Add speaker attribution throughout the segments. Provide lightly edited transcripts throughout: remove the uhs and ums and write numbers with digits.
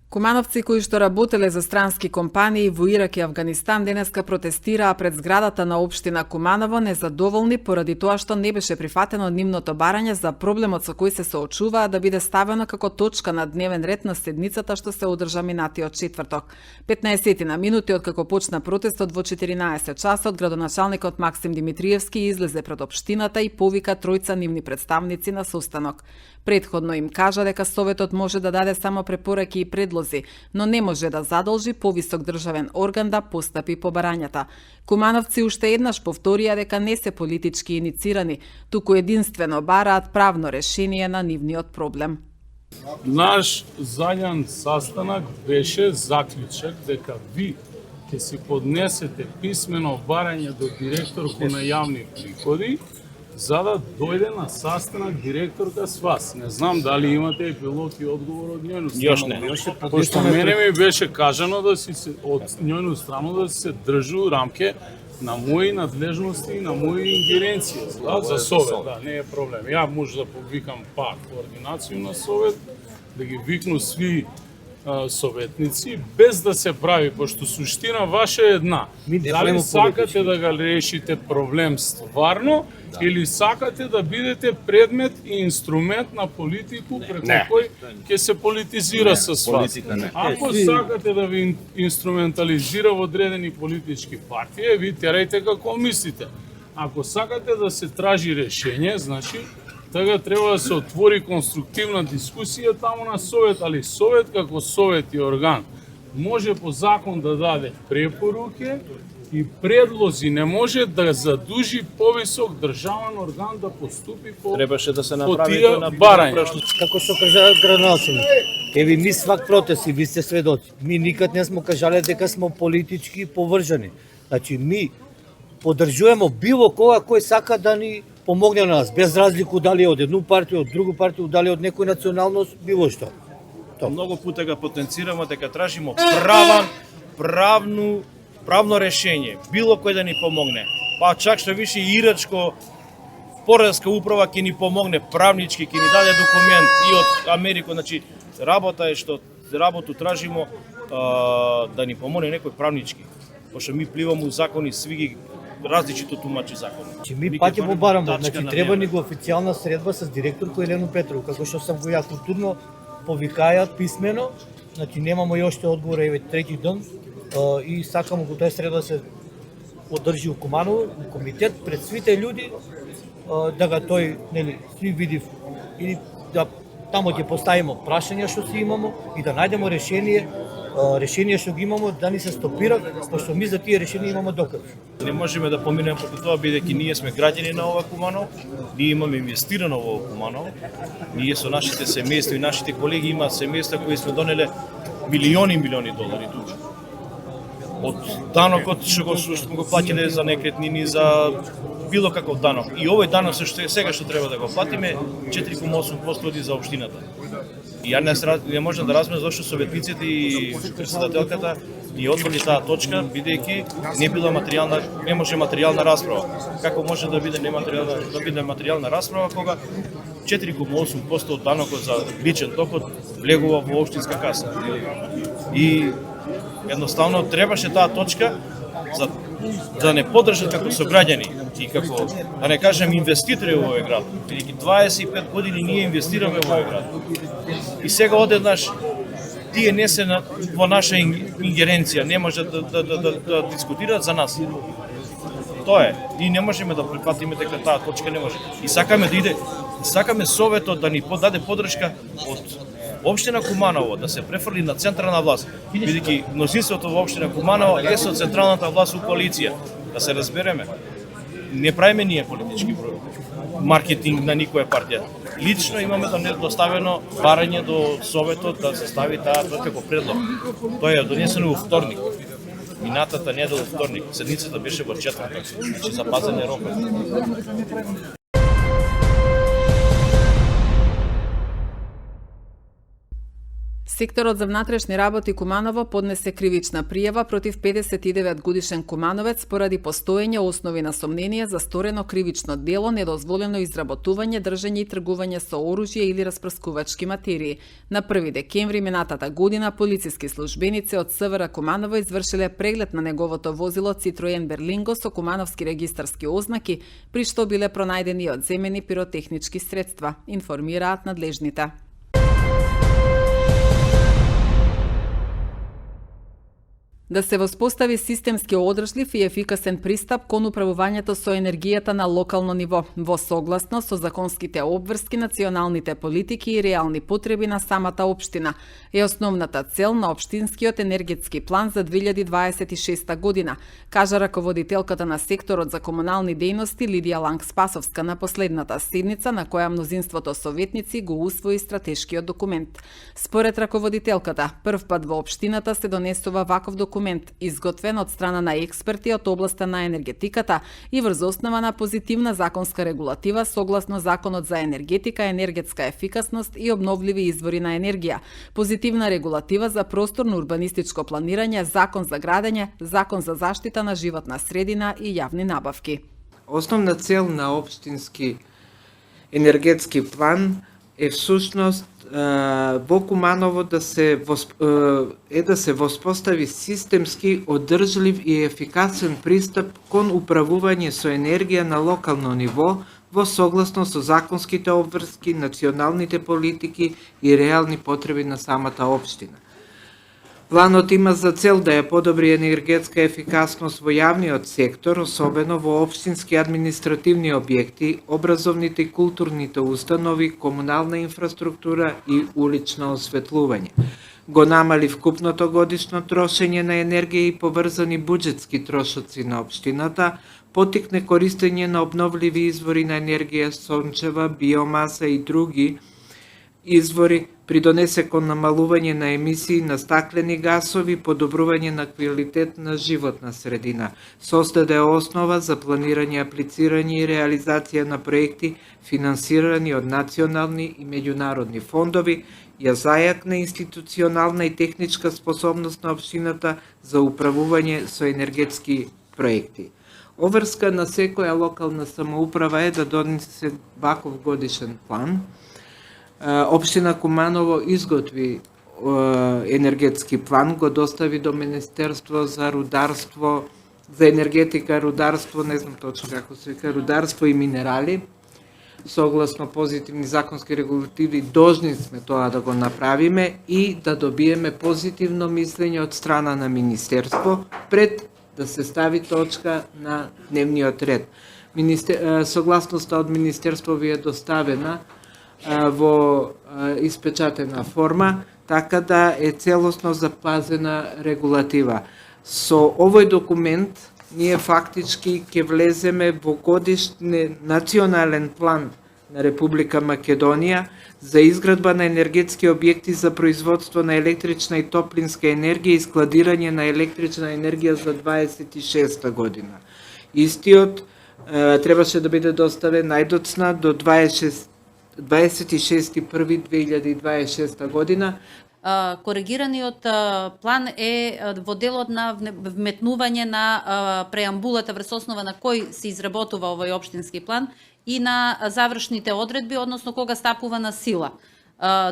Speaker 1: Кумановци кои што работеле за странски компании во Ирак и Авганистан денеска протестираа пред зградата на општина Куманово незадоволни поради тоа што не беше прифатено нивното барање за проблемот со кој се соочуваа да биде ставено како точка на дневен ред на седницата што се одржа минатиот четврток. 15 на минути откако почна протестот во 14 часот, градоначалникот Максим Димитриевски излезе пред општината и повика тројца нивни представници на состанок. Претходно им кажа дека Советот може да даде само препораки и предлози, но не може да задолжи повисок државен орган да постапи по барањата. Кумановци уште еднаш повторија дека не се политички иницирани, туку единствено бараат правно решение на нивниот проблем.
Speaker 2: Наш задњан састанак беше заклучок дека ви ќе си поднесете писмено барање до директорку на јавни приходи за да дојде на састанак директорка с вас. Не знам дали имате епилог и одговор од нјојну страна.
Speaker 3: Још не.
Speaker 2: Пошто мене ми беше кажано да си се од нјојну страна да се држи у рамке на мои надлежности и на мои ингеренции за Совет. Да, не е проблем. Ја може да повикам пак координација на Совет, да ги викну сви советници, без да се прави, пошто суштина ваша е една. Дали сакате да го решите проблем стварно, или сакате да бидете предмет и инструмент на политику преку кој ќе се политизира со вас. Ако сакате да ви инструментализира во одредени политички партии, ви терајте како мислите. Ако сакате да се тражи решење, значи така треба да се отвори конструктивна дискусија таму на Совет, али Совет како Совет и орган може по закон да даде препоруки и предлози, не може да задужи повисок државен орган да поступи по
Speaker 3: требаше да се направи
Speaker 2: на барање.
Speaker 4: Како што кажа градоначалник, еви ми свак протест и ви сте сведоци. Ми никад не смо кажале дека смо политички поврзани. Значи ми поддржуваме било кога кој сака да ни помогне на нас, без разлику дали од едну партија, од другу партија, дали од некој националност, било што.
Speaker 3: Многу пута го потенцираме дека тражимо правно решение, било кој да ни помогне. Па чак што више ирачко пореска управа ќе ни помогне правнички, ќе ни даде документ и од Америка, значи работа е што работу тражимо да ни помогне некој правнички. Пошто ми пливаме у закони, сви ги различито тумачи закони.
Speaker 4: Ми паќе побараме, значи треба ни го официјална средба с директорко Елена Петрова, како што сам го ја културно повикајат писмено, значи немамо и уште одговор, еве трети ден, и сакамо го тој среда да се одржи у Куманово, у комитет пред сите луѓе, да га тој, нели, сви видив или да тамо ќе поставиме прашања што си имамо и да најдеме решение што ги имамо да ни се стопира, пошто ми за тие решенија имаме доказ.
Speaker 3: Не можеме да поминеме преку тоа бидејќи ние сме граѓани на ова Куманово, ние имаме инвестирано во Куманово, ние со нашите семејства и нашите колеги имаат семејства кои сме донеле милиони долари тука. Од данокот што сме го платиле за некретнини, за било каков данок. И овој данок сега што треба да го платиме 4,8% оди за општината. И ја не можам да разберам зашто советниците и претседателката ни отврли таа точка, бидејќи не може материјална расправа. Како може да биде материјална расправа кога 4,8% од данокот за личен доход влегува во општинска каса. И едноставно требаше таа точка за да не поддржат како сограѓани и како, да не кажем, инвеститори во овој град. Бидејќи 25 години ние инвестираме во овој град. И сега одеднаш тие не се во наша ингеренција, не може да дискутираат за нас. Тоа е. И не можеме да прифатиме дека таа точка не може. И сакаме да иде, сакаме Советот да ни даде поддршка од општина Куманово да се префрли на централна власт, бидејќи мнозинството во општина Куманово е со централната власт у коалиција. Да се разбереме. Не правиме ние политички маркетинг на никоја партија. Лично имаме да доставено барање до Советот да се стави таа како предлог. Тоа е донесено во вторник. Минатата недела вторник. Седницата беше во четврток. Значи запазен е рокот.
Speaker 1: Секторот за внатрешни работи Куманово поднесе кривична пријава против 59 годишен кумановец поради постоење основи на сомнение за сторено кривично дело, недозволено изработување, држење и тргување со оружје или распрскувачки материи. На 1 декември минатата година полициски службеници од СВР Куманово извршиле преглед на неговото возило Citroen Berlingo со кумановски регистарски ознаки, при што биле пронајдени одземени пиротехнички средства, информираат надлежните. Да се воспостави системски одржлив и ефикасен пристап кон управувањето со енергијата на локално ниво, во согласно со законските обврски, националните политики и реални потреби на самата општина, е основната цел на општинскиот енергетски план за 2026 година, кажа раководителката на секторот за комунални дејности Лидија Ланг-Спасовска на последната седница на која мнозинството советници го усвои стратешкиот документ. Според раководителката, првпат во општината се донесува ваков документ, изготвен од страна на експерти од областа на енергетиката и врз основа на позитивна законска регулатива согласно Законот за енергетика, енергетска ефикасност и обновливи извори на енергија, позитивна регулатива за просторно урбанистичко планирање, Закон за градење, Закон за заштита на животна средина и јавни набавки.
Speaker 5: Основна цел на општински енергетски план е всушност во Куманово да се воспостави системски, одржлив и ефикасен пристап кон управување со енергија на локално ниво во согласно со законските обврски, националните политики и реални потреби на самата општина. Планот има за цел да ја подобри енергетска ефикасност во јавниот сектор, особено во општински административни објекти, образовните и културните установи, комунална инфраструктура и улично осветлување. Го намали вкупното годишно трошење на енергија и поврзани буџетски трошоци на општината, потикне користење на обновливи извори на енергија, сончева, биомаса и други извори, придонесе кон намалување на емисии на стаклени гасови, подобрување на квалитет на животна средина, создаде основа за планирање, аплицирање и реализација на проекти финансирани од национални и меѓународни фондови, ја зајакна институционална и техничка способност на општината за управување со енергетски проекти. Обврска на секоја локална самоуправа е да донесе ваков годишен план. Општина Куманово изготви енергетски план, го достави до Министерство за рударство, за енергетика, рударство, не знам точно како се вика, рударство и минерали. Согласно позитивни законски регулативи, должни сме тоа да го направиме и да добиеме позитивно мислење од страна на Министерство пред да се стави точка на дневниот ред. Согласноста од Министерство ви е доставена во испечатена форма, така да е целосно запазена регулатива. Со овој документ ние фактички ќе влеземе во годишен национален план на Република Македонија за изградба на енергетски објекти за производство на електрична и топлинска енергија и складирање на електрична енергија за 26 година. Истиот требаше да биде доставен најдоцна до 26.1.2026 година.
Speaker 6: Коригираниот план е во делот на вметнување на преамбулата врз основа на кој се изработува овој општински план и на завршните одредби, односно кога стапува на сила.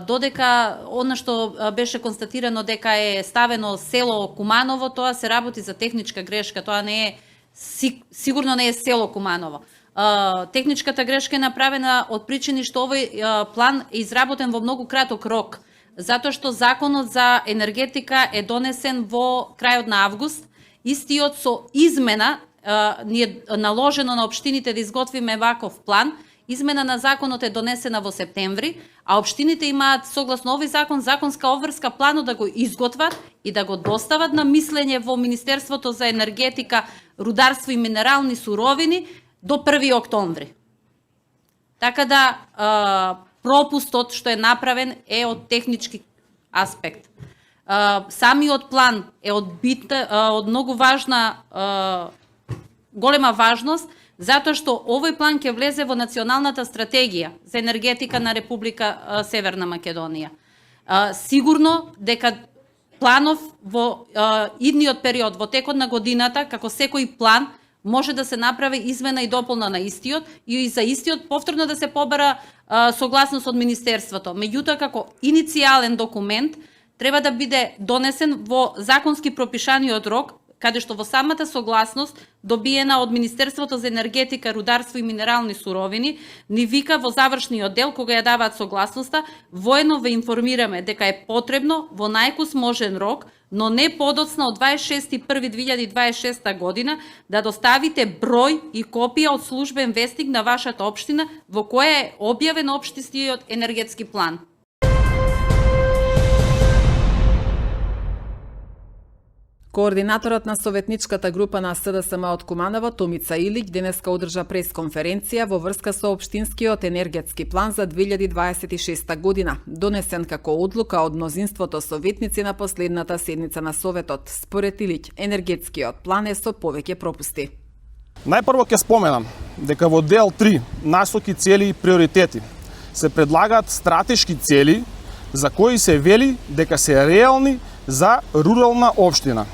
Speaker 6: Додека она што беше констатирано дека е ставено село Куманово, тоа се работи за техничка грешка, тоа не е сигурно не е село Куманово. Техничката грешка е направена од причини што овој план е изработен во многу краток рок, затоа што Законот за енергетика е донесен во крајот на август, истиот со измена ни е наложено на општините да изготвиме ваков план. Измена на законот е донесена во септември, а општините имаат согласно овој закон законска обврска планот да го изготват и да го достават на мислење во Министерството за енергетика, рударство и минерални суровини до 1 октомври. Така да пропустот што е направен е од технички аспект. Самиот план е од многу важна, голема важност, затоа што овој план ќе влезе во националната стратегија за енергетика на Република Северна Македонија. Сигурно дека планов во идниот период, во текот на годината, како секој план, може да се направи измена и дополна на истиот и за истиот повторно да се побара согласност од Министерството. Меѓутоа, како иницијален документ, треба да биде донесен во законски пропишаниот рок, каде што во самата согласност, добиена од Министерството за енергетика, рударство и минерални суровини, ни вика во завршниот дел, кога ја даваат согласноста, воено ве информираме дека е потребно во најкус можен рок, но не подоцна од 26.1.2026 година, да доставите број и копија од службен вестник на вашата општина, во која е објавен општинскиот енергетски план.
Speaker 1: Координаторот на советничката група на СДСМ од Куманово, Томица Илиќ, денеска одржа пресконференција во врска со општинскиот енергетски план за 2026 година, донесен како одлука од мнозинството советници на последната седница на Советот. Според Илиќ, енергетскиот план е со повеќе пропусти.
Speaker 7: Најпрво ќе споменам дека во дел 3 насоки, цели и приоритети се предлагаат стратешки цели за кои се вели дека се реални за рурална општина.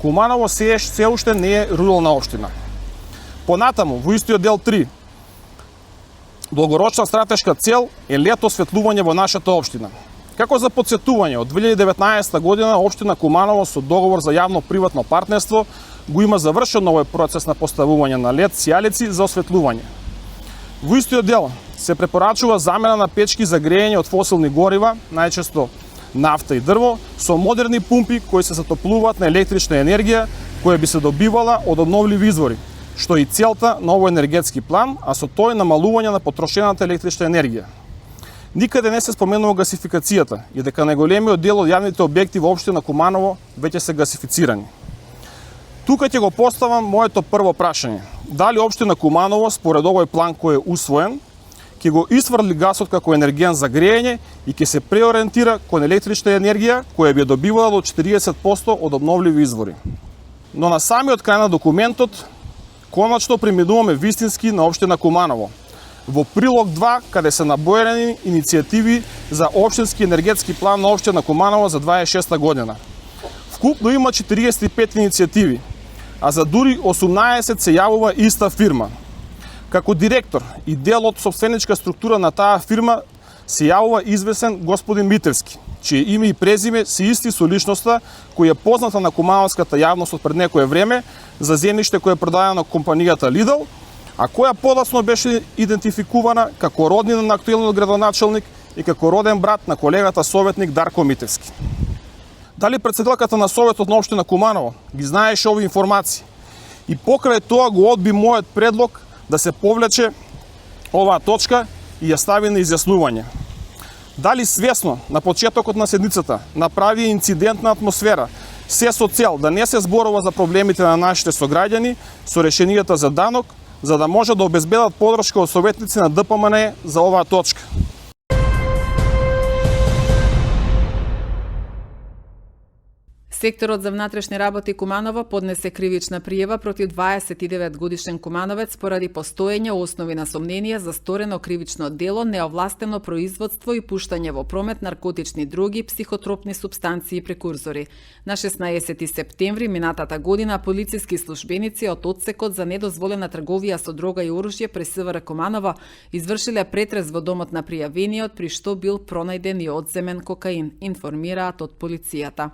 Speaker 7: Куманово се уште не е рурална општина. Понатаму, во истиот дел 3, долгорочна стратешка цел е лето осветлување во нашата општина. Како за подсетување, од 2019 година општина Куманово со договор за јавно-приватно партнерство го има завршен овој процес на поставување на лед сијалици за осветлување. Во истиот дел се препорачува замена на печки за грејење од фосилни горива, најчесто нафта и дрво, со модерни пумпи кои се затоплуваат на електрична енергија која би се добивала од обновливи извори, што е и целта на овој енергетски план, а со тој намалување на потрошената електрична енергија. Никаде не се споменува гасификацијата и дека најголемиот дел од јавните објекти во општина Куманово веќе се гасифицирани. Тука ќе го поставам моето прво прашање. Дали општина Куманово, според овој план кој е усвоен, ќе го исфрли гасот како енерген за грејење и ќе се преориентира кон електрична енергија која би ја добивала до 40% од обновливи извори. Но на самиот крај на документот конечно преминуваме вистински на општина Куманово. Во прилог 2, каде се наброени иницијативи за општински енергетски план на општина Куманово за 26 година. Вкупно има 45 иницијативи, а за дури 18 се јавува иста фирма. Како директор и дел од собственичка структура на таа фирма се јавува извесен господин Митевски, чие име и презиме се исти со личноста која е позната на кумановската јавност од пред некое време за земјиште кое е продадено на компанијата Lidl, а која подоцно беше идентификувана како роднина на актуелниот градоначелник и како роден брат на колегата советник Дарко Митевски. Дали председателката на Советот на општина Куманово ги знаеше овие информации и покрај тоа го одби мојот предлог да се повлече оваа точка и ја стави на изјаснување. Дали свесно на почетокот на седницата направи инцидентна атмосфера, се со цел да не се зборува за проблемите на нашите сограѓани со решенијата за данок, за да може да обезбедат подршка од советници на ДПМН за оваа точка.
Speaker 1: Секторот за внатрешни работи Куманово поднесе кривична пријава против 29 годишен кумановец поради постоење основи на сомнение за сторено кривично дело, неовластено производство и пуштање во промет наркотични дроги, психотропни супстанции и прекурзори. На 16 септември минатата година полициски службеници од одсекот за недозволена трговија со дрога и оружје при СВР Куманово извршиле претрес во домот на пријавениот, при што бил пронајден и одземен кокаин, информираат од полицијата.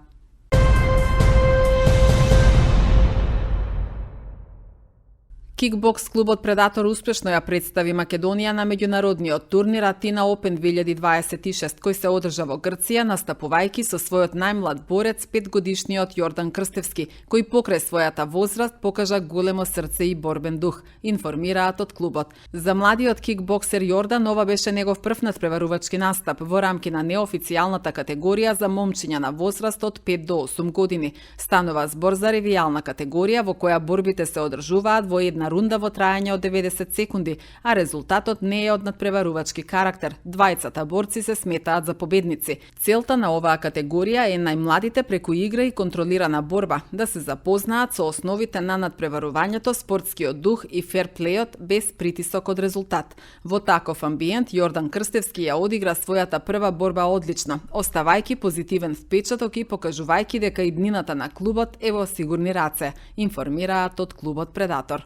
Speaker 1: Кикбокс клубот Предатор успешно ја представи Македонија на меѓународниот турнир Атина Опен 2026, кој се одржа во Грција, настапувајќи со својот најмлад борец, 5-годишниот Јордан Крстевски, кој покрај својата возраст покажа големо срце и борбен дух, информираат од клубот. За младиот кикбоксер Јордан ова беше негов прв надпреварувачки настап во рамки на неофицијалната категорија за момчиња на возраст од 5 до 8 години. Станува збор за ревијална категорија во која борбите се одржуваат во една на рунда во трајање од 90 секунди, а резултатот не е од надпреварувачки карактер. Двајцата борци се сметаат за победници. Целта на оваа категорија е најмладите преку игра и контролирана борба да се запознаат со основите на надпреварувањето, спортскиот дух и ферплејот без притисок од резултат. Во таков амбиент Јордан Крстевски ја одигра својата прва борба одлично, оставајќи позитивен впечаток и покажувајќи дека иднината на клубот е во сигурни раце, информираат од клубот Предатор.